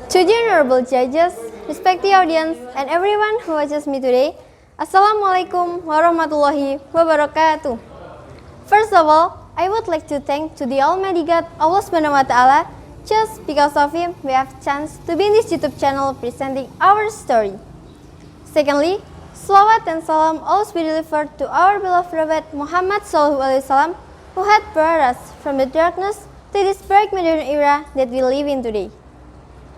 To the honorable judges, respected audience, and everyone who watches me today, Assalamualaikum warahmatullahi wabarakatuh. First of all, I would like to thank to the Almighty God, Allah Subhanahu wa Ta'ala. Just because of Him, we have chance to be in this YouTube channel presenting our story. Secondly, salawat and salam always be delivered to our beloved Prophet Muhammad SAW, who had brought us from the darkness to this bright modern era that we live in today.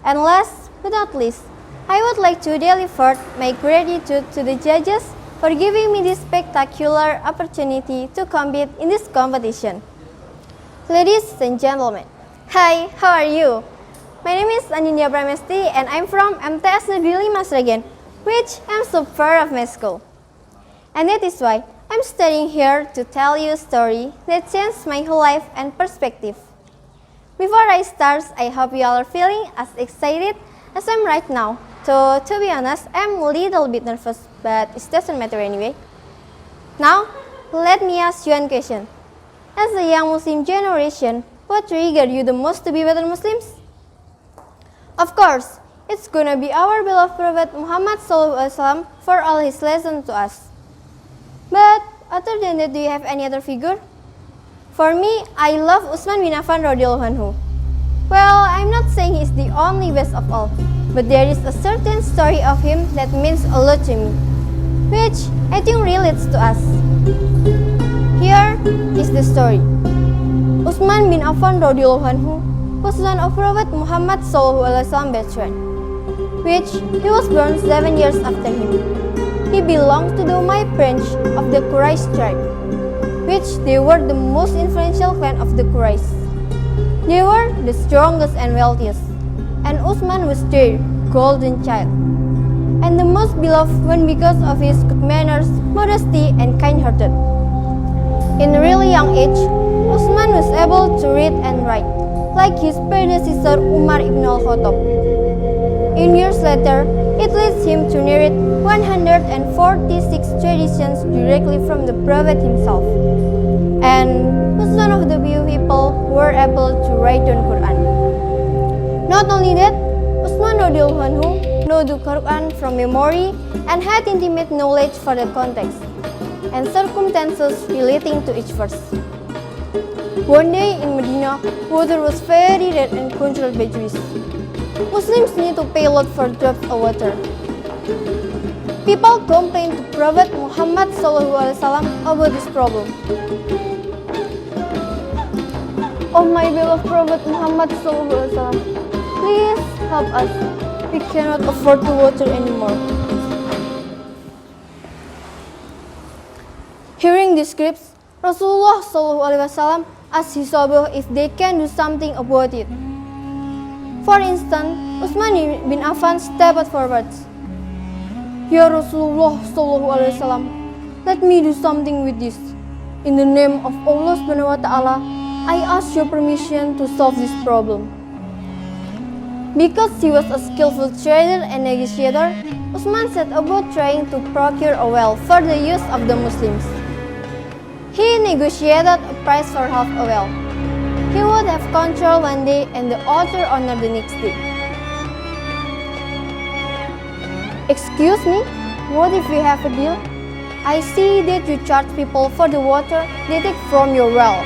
And last but not least, I would like to deliver my gratitude to the judges for giving me this spectacular opportunity to compete in this competition. Ladies and gentlemen, hi, how are you? My name is Anindya Pramesti and I'm from MTS Negeri 5 Sragen, which I'm so proud of my school. And that is why I'm studying here to tell you a story that changed my whole life and perspective. Before I start, I hope you all are feeling as excited as I'm right now. So, to be honest, I'm a little bit nervous, but it doesn't matter anyway. Now, let me ask you one question. As a young Muslim generation, what triggered you the most to be better Muslims? Of course, it's gonna be our beloved Prophet Muhammad SAW for all his lessons to us. But, other than that, do you have any other figure? For me, I love Utsman bin Affan radhiyallahu anhu. Well, I'm not saying he's the only best of all, but there is a certain story of him that means a lot to me, which I think relates to us. Here is the story. Utsman bin Affan radhiyallahu anhu was son of Prophet Muhammad SAW best friend, which he was born 7 years after him. He belonged to the Umayyad branch of the Quraysh tribe, which they were the most influential clan of the Quraysh. They were the strongest and wealthiest, and Utsman was their golden child, and the most beloved one because of his good manners, modesty, and kind-hearted. In a really young age, Utsman was able to read and write, like his predecessor Umar ibn al-Khattab. In years later, it leads him to narrate 146 traditions directly from the Prophet himself, and was one of the few people who were able to write down Quran. Not only that, Utsman radhiyallahu anhu knew the Quran from memory and had intimate knowledge for the context and circumstances relating to each verse. One day in Medina, water was very red and controlled by Jews. Muslims need to pay a lot for drops of water. People complained to Prophet Muhammad SAW about this problem. Oh my beloved Prophet Muhammad SAW, please help us. We cannot afford the water anymore. Hearing these scripts, Rasulullah SAW asked his Sahabah if they can do something about it. For instance, Utsman bin Affan stepped forward. Ya Rasulullah SAW, let me do something with this. In the name of Allah Subhanahu wa Ta'ala, I ask your permission to solve this problem. Because he was a skillful trader and negotiator, Utsman set about trying to procure a well for the use of the Muslims. He negotiated a price for half a well. He would have control one day and the other owner the next day. Excuse me, what if we have a deal? I see that you charge people for the water they take from your well.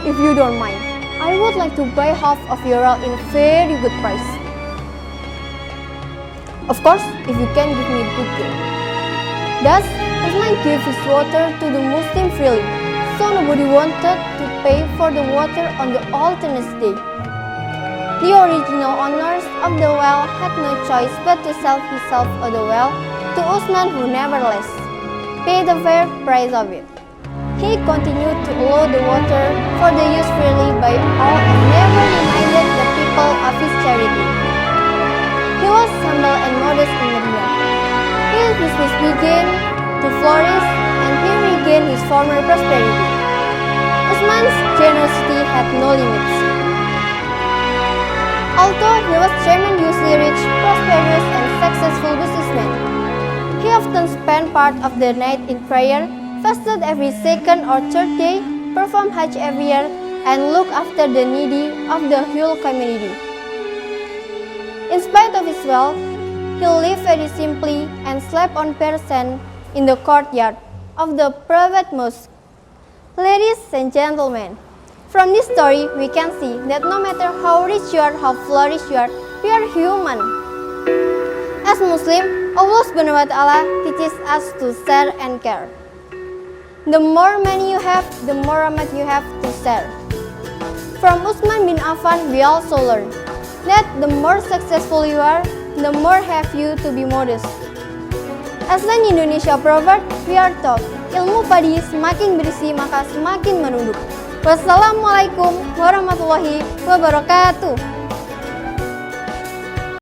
If you don't mind, I would like to buy half of your well in a very good price. Of course, if you can give me a good deal. Thus, Utsman gave his water to the Muslim freely, so nobody wanted to pay for the water on the alternate day. The original owners of the well had no choice but to sell himself or the well to Utsman, who nevertheless paid a fair price of it. He continued to allow the water for the use freely by all and never reminded the people of his charity. He was humble and modest in Medina. His business began to flourish and he regained his former prosperity. Utsman's generosity had no limits. Although he was tremendously rich, prosperous, and successful businessman, he often spent part of the night in prayer, fasted every second or third day, performed Hajj every year, and looked after the needy of the whole community. In spite of his wealth, he lived very simply and slept on bare sand in the courtyard of the private mosque. Ladies and gentlemen, from this story we can see that no matter how rich you are, how flourished you are human. As Muslim, Allah Subhanahu wa Ta'ala teaches us to share and care. The more money you have, the more rahmat you have to share. From Utsman bin Affan, we also learn that the more successful you are, the more have you to be modest. As an Indonesia proverb, we are taught, ilmu padi semakin berisi maka semakin menunduk. Wassalamualaikum warahmatullahi wabarakatuh.